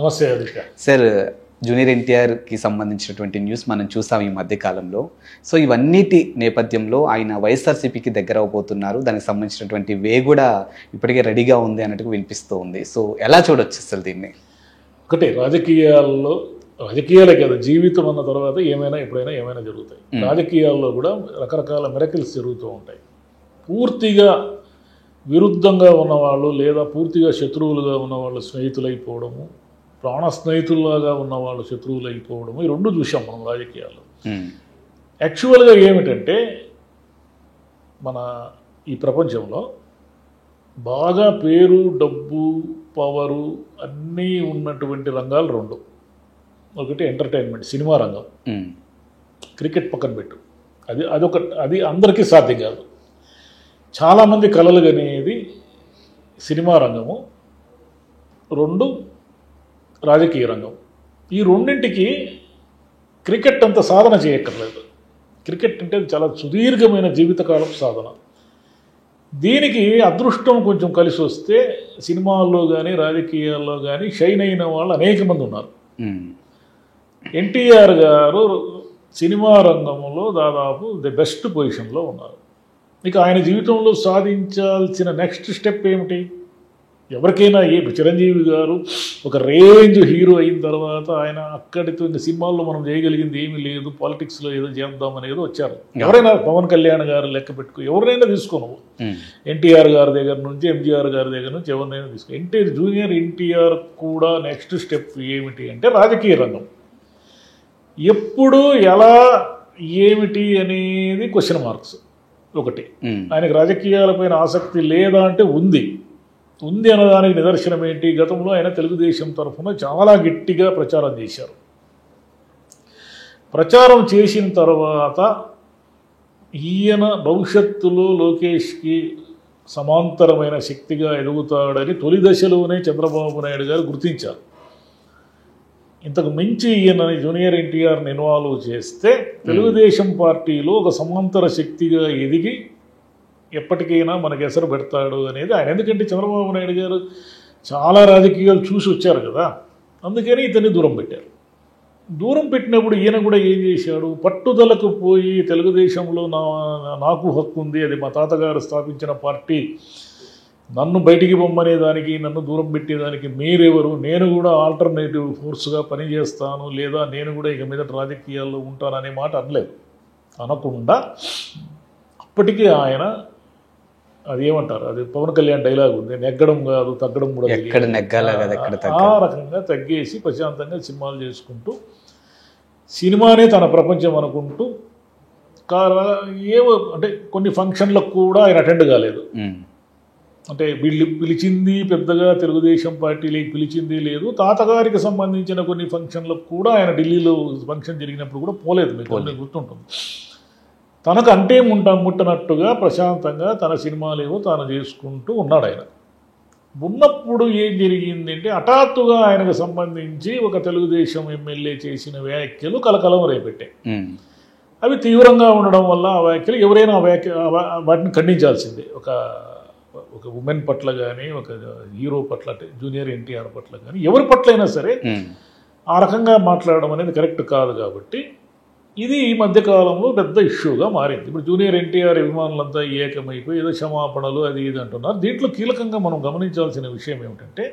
నమస్తే Aditya. Sir, junior ఎన్టీఆర్కి సంబంధించినటువంటి న్యూస్ మనం చూసాం ఈ మధ్యకాలంలో. సో ఇవన్నిటి నేపథ్యంలో ఆయన వైఎస్ఆర్సీపీకి దగ్గర అవబోతున్నారు, దానికి సంబంధించినటువంటి వే కూడా ఇప్పటికే రెడీగా ఉంది అన్నట్టుగా వినిపిస్తూ ఉంది. సో ఎలా చూడొచ్చు అసలు దీన్ని? ఒకటి, రాజకీయాలే కదా, జీవితం అన్న తర్వాత ఎప్పుడైనా ఏమైనా జరుగుతాయి. రాజకీయాల్లో కూడా రకరకాల మిరకిల్స్ జరుగుతూ ఉంటాయి. పూర్తిగా విరుద్ధంగా ఉన్నవాళ్ళు లేదా పూర్తిగా శత్రువులుగా ఉన్నవాళ్ళు స్నేహితులైపోవడము, ప్రాణ స్నేహితుల్లాగా ఉన్నవాళ్ళు శత్రువులైపోవడము, ఈ రెండు చూసాం మనం రాజకీయాల్లో. యాక్చువల్గా ఏమిటంటే మన ఈ ప్రపంచంలో బాగా పేరు, డబ్బు, పవరు అన్నీ ఉన్నటువంటి రంగాలు రెండు. ఒకటి ఎంటర్టైన్మెంట్, సినిమా రంగం. క్రికెట్ పక్కన పెట్టు, అది అందరికీ సాధ్యం కాదు. చాలామంది కలలు కనేది సినిమా రంగము, రెండు రాజకీయ రంగం. ఈ రెండింటికి క్రికెట్ అంత సాధన చేయక్కర్లేదు. క్రికెట్ అంటే చాలా సుదీర్ఘమైన జీవితకాలం సాధన. దీనికి అదృష్టం కొంచెం కలిసి వస్తే సినిమాల్లో కానీ రాజకీయాల్లో కానీ షైన్ అయిన వాళ్ళు అనేక మంది ఉన్నారు. ఎన్టీఆర్ గారు సినిమా రంగంలో దాదాపు ది బెస్ట్ పొజిషన్లో ఉన్నారు. ఇక ఆయన జీవితంలో సాధించాల్సిన నెక్స్ట్ స్టెప్ ఏమిటి? ఎవరికైనా చిరంజీవి గారు ఒక రేంజ్ హీరో అయిన తర్వాత ఆయన అక్కడితో సినిమాల్లో మనం చేయగలిగింది ఏమీ లేదు, పాలిటిక్స్లో ఏదో చేద్దామనేది వచ్చారు. ఎవరైనా పవన్ కళ్యాణ్ గారు లెక్క పెట్టుకో, ఎవరైనా తీసుకోను, ఎన్టీఆర్ గారి దగ్గర నుంచి ఎంజీఆర్ గారి దగ్గర నుంచి ఎవరినైనా తీసుకో. జూనియర్ ఎన్టీఆర్ కూడా నెక్స్ట్ స్టెప్ ఏమిటి అంటే రాజకీయ రంగం. ఎప్పుడు ఎలా ఏమిటి అనేది క్వశ్చన్ మార్క్స్. ఒకటి, ఆయనకు రాజకీయాలపైన ఆసక్తి లేదా అంటే ఉంది అన్నదానికి నిదర్శనం ఏంటి? గతంలో ఆయన తెలుగుదేశం తరఫున చాలా గట్టిగా ప్రచారం చేశారు. ప్రచారం చేసిన తర్వాత ఈయన భవిష్యత్తులో లోకేష్కి సమాంతరమైన శక్తిగా ఎదుగుతాడని తొలి దశలోనే చంద్రబాబు నాయుడు గారు గుర్తించారు. ఇంతకు మించి ఈయన జూనియర్ ఎన్టీఆర్ని ఇన్వాల్వ్ చేస్తే తెలుగుదేశం పార్టీలో ఒక సమాంతర శక్తిగా ఎదిగి ఎప్పటికైనా మనకు ఎసరు పెడతాడు అనేది ఆయన. ఎందుకంటే చంద్రబాబు నాయుడు గారు చాలా రాజకీయాలు చూసి వచ్చారు కదా, అందుకని ఇతన్ని దూరం పెట్టారు. దూరం పెట్టినప్పుడు ఈయన కూడా ఏం చేశాడు? పట్టుదలకు పోయి తెలుగుదేశంలో నాకు హక్కు ఉంది, అది మా తాతగారు స్థాపించిన పార్టీ, నన్ను బయటికి పొమ్మనేదానికి, నన్ను దూరం పెట్టేదానికి మీరెవరు? నేను కూడా ఆల్టర్నేటివ్ ఫోర్స్గా పనిచేస్తాను, లేదా నేను కూడా ఇక మీద రాజకీయాల్లో ఉంటాననే మాట అనలేదు. అనకుండా అప్పటికీ ఆయన అదేమంటారు, అది పవన్ కళ్యాణ్ డైలాగ్ ఉంది, నెగ్గడం కాదు తగ్గడం కూడా, ఆ రకంగా తగ్గేసి ప్రశాంతంగా సినిమాలు చేసుకుంటూ సినిమానే తన ప్రపంచం అనుకుంటూ ఏవో అంటే కొన్ని ఫంక్షన్లకు కూడా ఆయన అటెండ్ కాలేదు. అంటే వీళ్ళు పిలిచింది పెద్దగా తెలుగుదేశం పార్టీలోకి పిలిచింది లేదు. తాతగారికి సంబంధించిన కొన్ని ఫంక్షన్లకు కూడా ఆయన ఢిల్లీలో ఫంక్షన్ జరిగినప్పుడు కూడా పోలేదు. మీకు గుర్తుంటుంది. తనకు అంటే ముట్టనట్టుగా ప్రశాంతంగా తన సినిమాలేవో తాను చేసుకుంటూ ఉన్నాడు. ఆయన ఉన్నప్పుడు ఏం జరిగిందంటే హఠాత్తుగా ఆయనకు సంబంధించి ఒక తెలుగుదేశం ఎమ్మెల్యే చేసిన వ్యాఖ్యలు కలకలం రేపెట్టాయి. అవి తీవ్రంగా ఉండడం వల్ల ఆ వ్యాఖ్యలు ఎవరైనా వాటిని ఖండించాల్సిందే. ఒక ఉమెన్ పట్ల కానీ, ఒక హీరో పట్ల అంటే జూనియర్ ఎన్టీఆర్ పట్ల కానీ, ఎవరి పట్ల అయినా సరే ఆ రకంగా మాట్లాడడం అనేది కరెక్ట్ కాదు. కాబట్టి ఇది ఈ మధ్యకాలంలో పెద్ద ఇష్యూగా మారింది. ఇప్పుడు జూనియర్ ఎన్టీఆర్ అభిమానులంతా ఏకమైపోయి ఏదో క్షమాపణలు అది ఇది అంటున్నారు. దీంట్లో కీలకంగా మనం గమనించాల్సిన విషయం ఏమిటంటే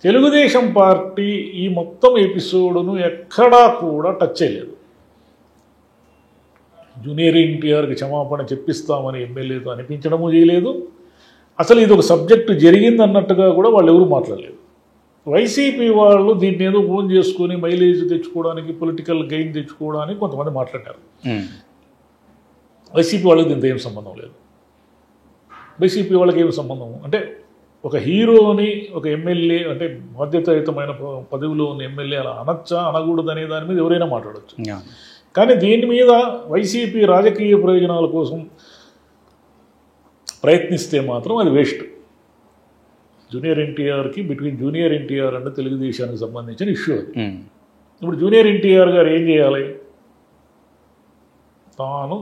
తెలుగుదేశం పార్టీ ఈ మొత్తం ఎపిసోడ్ను ఎక్కడా కూడా టచ్ చేయలేదు. జూనియర్ ఎన్టీఆర్కి క్షమాపణ చెప్పిస్తామని ఎమ్మెల్యేతో అనిపించడము చేయలేదు. అసలు ఇది ఒక సబ్జెక్టు జరిగిందన్నట్టుగా కూడా వాళ్ళు ఎవరు మాట్లాడలేదు. వైసీపీ వాళ్ళు దీన్ని ఏదో ఓన్ చేసుకొని మైలేజ్ తెచ్చుకోవడానికి, పొలిటికల్ గెయిన్ తెచ్చుకోవడానికి కొంతమంది మాట్లాడారు. వైసీపీ వాళ్ళకి దీంతో ఏం సంబంధం లేదు. వైసీపీ వాళ్ళకి ఏం సంబంధం అంటే ఒక హీరోని ఒక ఎమ్మెల్యే అంటే బాధ్యతాయుతమైన పదవిలో ఉన్న ఎమ్మెల్యే అలా అనొచ్చా అనకూడదు అనే దాని మీద ఎవరైనా మాట్లాడవచ్చు. కానీ దీని మీద వైసీపీ రాజకీయ ప్రయోజనాల కోసం ప్రయత్నిస్తే మాత్రం అది వేస్ట్. జూనియర్ ఎన్టీఆర్కి బిట్వీన్ జూనియర్ ఎన్టీఆర్ అంటే తెలుగుదేశానికి సంబంధించిన ఇష్యూ అది. ఇప్పుడు జూనియర్ ఎన్టీఆర్ గారు ఏం చేయాలి? తాను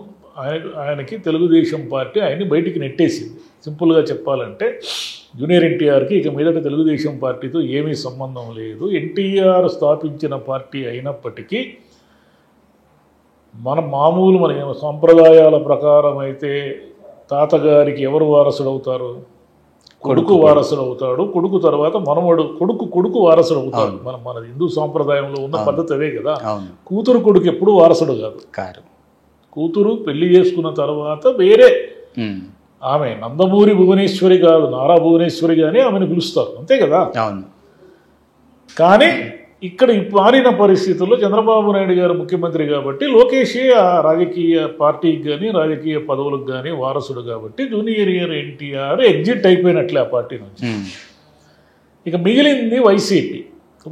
ఆయనకి తెలుగుదేశం పార్టీ ఆయన్ని బయటికి నెట్టేసింది. సింపుల్గా చెప్పాలంటే జూనియర్ ఎన్టీఆర్కి ఇక మీదట తెలుగుదేశం పార్టీతో ఏమీ సంబంధం లేదు. ఎన్టీఆర్ స్థాపించిన పార్టీ అయినప్పటికీ మన సాంప్రదాయాల ప్రకారం అయితే తాతగారికి ఎవరు వారసుడు అవుతారు? కొడుకు వారసుడు అవుతాడు. కొడుకు తర్వాత మనవడు, కొడుకు వారసుడు అవుతాడు. మన హిందూ సాంప్రదాయంలో ఉన్న పద్ధతి అదే కదా. కూతురు కొడుకు ఎప్పుడు వారసుడు కాదు. కూతురు పెళ్లి చేసుకున్న తర్వాత వేరే ఆమె నందమూరి భువనేశ్వరి కాదు, నారా భువనేశ్వరి గానే ఆమెను పిలుస్తారు, అంతే కదా. కానీ ఇక్కడ మారిన పరిస్థితుల్లో చంద్రబాబు నాయుడు గారు ముఖ్యమంత్రి కాబట్టి లోకేషే ఆ రాజకీయ పార్టీకి కానీ రాజకీయ పదవులకు కానీ వారసుడు కాబట్టి జూనియర్ ఎన్టీఆర్ ఎగ్జిట్ అయిపోయినట్లే ఆ పార్టీ నుంచి. ఇక మిగిలింది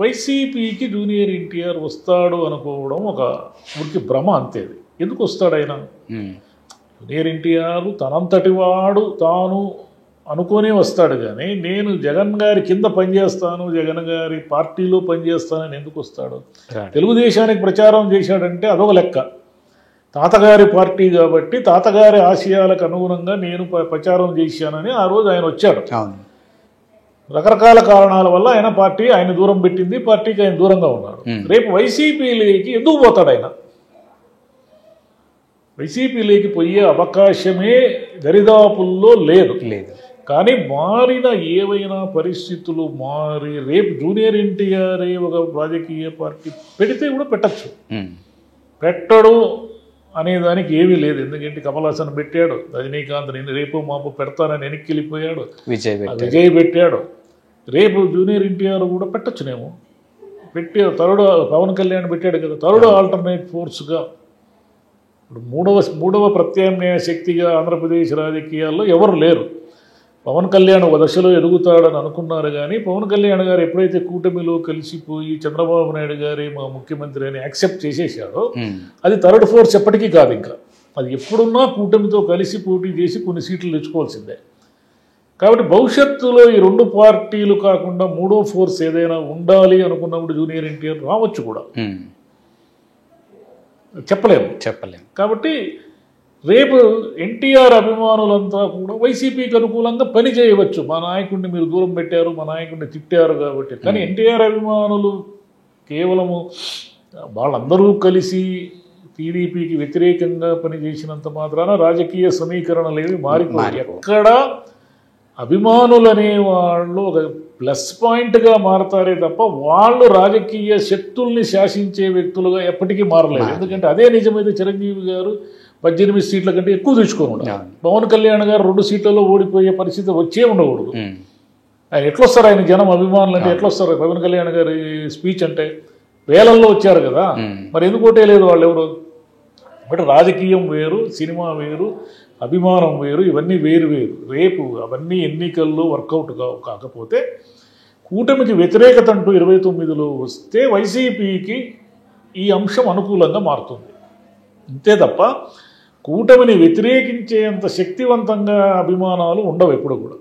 వైసీపీకి జూనియర్ ఎన్టీఆర్ వస్తాడు అనుకోవడం ఒక ఊరికి భ్రమ, అంతే. ఎందుకు వస్తాడు ఆయన? జూనియర్ ఎన్టీఆర్ తనంతటి వాడు తాను అనుకోనే వస్తాడు, కానీ నేను జగన్ గారి కింద పనిచేస్తాను, జగన్ గారి పార్టీలో పనిచేస్తానని ఎందుకు వస్తాడు? తెలుగుదేశానికి ప్రచారం చేశాడంటే అదొక లెక్క. తాతగారి పార్టీ కాబట్టి తాతగారి ఆశయాలకు అనుగుణంగా నేను ప్రచారం చేశానని ఆ రోజు ఆయన వచ్చాడు. రకరకాల కారణాల వల్ల ఆయన దూరం పెట్టింది, పార్టీకి ఆయన దూరంగా ఉన్నాడు. రేపు వైసీపీలోకి ఎందుకు పోతాడు ఆయన? వైసీపీలోకి పోయే అవకాశమే దరిదాపుల్లో లేదు. కానీ మారిన ఏవైనా పరిస్థితులు మారి రేపు జూనియర్ ఎన్టీఆర్ ఒక రాజకీయ పార్టీ పెడితే కూడా పెట్టచ్చు. పెట్టడు అనేదానికి ఏమీ లేదు. ఎందుకంటే కమల్ హాసన్ పెట్టాడు, రజనీకాంత్ నేను రేపు మాపు పెడతానని వెనక్కి వెళ్ళిపోయాడు, విజయ్ పెట్టాడు. రేపు జూనియర్ ఎన్టీఆర్ కూడా పెట్టచ్చునేమో. పెట్టాడు. పవన్ కళ్యాణ్ పెట్టాడు కదా, థర్డ్ ఆల్టర్నేట్ ఫోర్స్గా. ఇప్పుడు మూడవ ప్రత్యామ్నాయ శక్తిగా ఆంధ్రప్రదేశ్ రాజకీయాల్లో ఎవరు లేరు. పవన్ కళ్యాణ్ ఒక దశలో ఎదుగుతాడని అనుకున్నారు, కానీ పవన్ కళ్యాణ్ గారు ఎప్పుడైతే కూటమిలో కలిసిపోయి చంద్రబాబు నాయుడు గారే మా ముఖ్యమంత్రి అని యాక్సెప్ట్ చేసేసాడో అది థర్డ్ ఫోర్స్ ఎప్పటికీ కాదు. ఇంకా అది ఎప్పుడున్నా కూటమితో కలిసి పోటీ చేసి కొన్ని సీట్లు తెచ్చుకోవాల్సిందే. కాబట్టి భవిష్యత్తులో ఈ రెండు పార్టీలు కాకుండా మూడో ఫోర్స్ ఏదైనా ఉండాలి అనుకున్నప్పుడు జూనియర్ ఎన్టీఆర్ రావచ్చు కూడా, చెప్పలేము. కాబట్టి రేపు ఎన్టీఆర్ అభిమానులంతా కూడా వైసీపీకి అనుకూలంగా పని చేయవచ్చు. మా నాయకుడిని మీరు దూరం పెట్టారు, మా నాయకుడిని తిట్టారు కాబట్టి. కానీ ఎన్టీఆర్ అభిమానులు కేవలము వాళ్ళందరూ కలిసి టీడీపీకి వ్యతిరేకంగా పనిచేసినంత మాత్రాన రాజకీయ సమీకరణలు ఏవి మారిపోయి ఎక్కడ అభిమానులు అనేవాళ్ళు ఒక ప్లస్ పాయింట్గా మారతారే తప్ప వాళ్ళు రాజకీయ శక్తుల్ని శాసించే వ్యక్తులుగా ఎప్పటికీ మారలేదు. ఎందుకంటే అదే నిజమైతే చిరంజీవి గారు 18 సీట్ల కంటే ఎక్కువ తెచ్చుకోను. పవన్ కళ్యాణ్ గారు 2 సీట్లలో ఓడిపోయే పరిస్థితి వచ్చే ఉండకూడదు. ఆయన ఎట్లొస్తారు? ఆయన జనం అభిమానులు అంటే ఎట్లొస్తారు? పవన్ కళ్యాణ్ గారి స్పీచ్ అంటే వేలల్లో వచ్చారు కదా, మరి ఎందుకు ఓటే లేదు వాళ్ళు ఎవరు? బట్ రాజకీయం వేరు, సినిమా వేరు, అభిమానం వేరు, ఇవన్నీ వేరు. రేపు అవన్నీ ఎన్నికల్లో వర్కౌట్ కాకపోతే కూటమికి వ్యతిరేకత అంటూ 29లో వస్తే వైసీపీకి ఈ అంశం అనుకూలంగా మారుతుంది, అంతే తప్ప కూటమిని వ్యతిరేకించేంత శక్తివంతంగా అభిమానాలు ఉండవు ఎప్పుడు కూడా.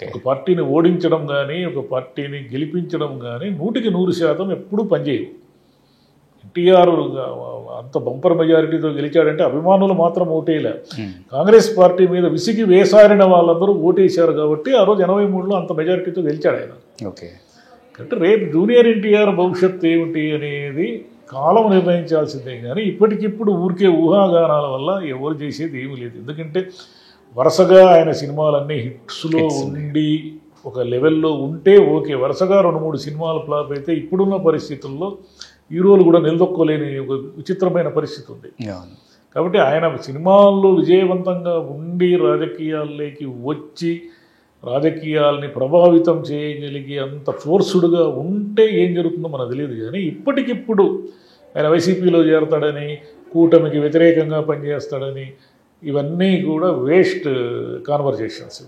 ఒక పార్టీని ఓడించడం కానీ ఒక పార్టీని గెలిపించడం కానీ 100% ఎప్పుడూ పనిచేయవు. ఎన్టీఆర్ అంత బంపర్ మెజారిటీతో గెలిచాడంటే అభిమానులు మాత్రం ఓటేయలే. కాంగ్రెస్ పార్టీ మీద విసిగి వేసారిన వాళ్ళందరూ ఓటేశారు కాబట్టి ఆ రోజు 83లో అంత మెజారిటీతో గెలిచాడు ఆయన. అంటే రేపు జూనియర్ ఎన్టీఆర్ భవిష్యత్తు ఏమిటి అనేది కాలం నిర్ణయించాల్సిందే, కానీ ఇప్పటికిప్పుడు ఊరికే ఊహాగానాల వల్ల ఎవరు చేసేది ఏమీ లేదు. ఎందుకంటే వరుసగా ఆయన సినిమాలన్నీ హిట్స్లో ఉండి ఒక లెవెల్లో ఉంటే ఓకే, వరుసగా 2-3 సినిమాలు ఫ్లాప్ అయితే ఇప్పుడున్న పరిస్థితుల్లో హీరోలు కూడా నిలదొక్కోలేని ఒక విచిత్రమైన పరిస్థితి ఉంది. కాబట్టి ఆయన సినిమాల్లో విజయవంతంగా ఉండి రాజకీయాల్లోకి వచ్చి రాజకీయాల్ని ప్రభావితం చేయగలిగి అంత ఫోర్స్డ్గా ఉంటే ఏం జరుగుతుందో మనకు తెలియదు. కానీ ఇప్పటికిప్పుడు ఆయన వైసీపీలో చేరతాడని, కూటమికి వ్యతిరేకంగా పనిచేస్తాడని, ఇవన్నీ కూడా వేస్ట్ కాన్వర్జేషన్స్.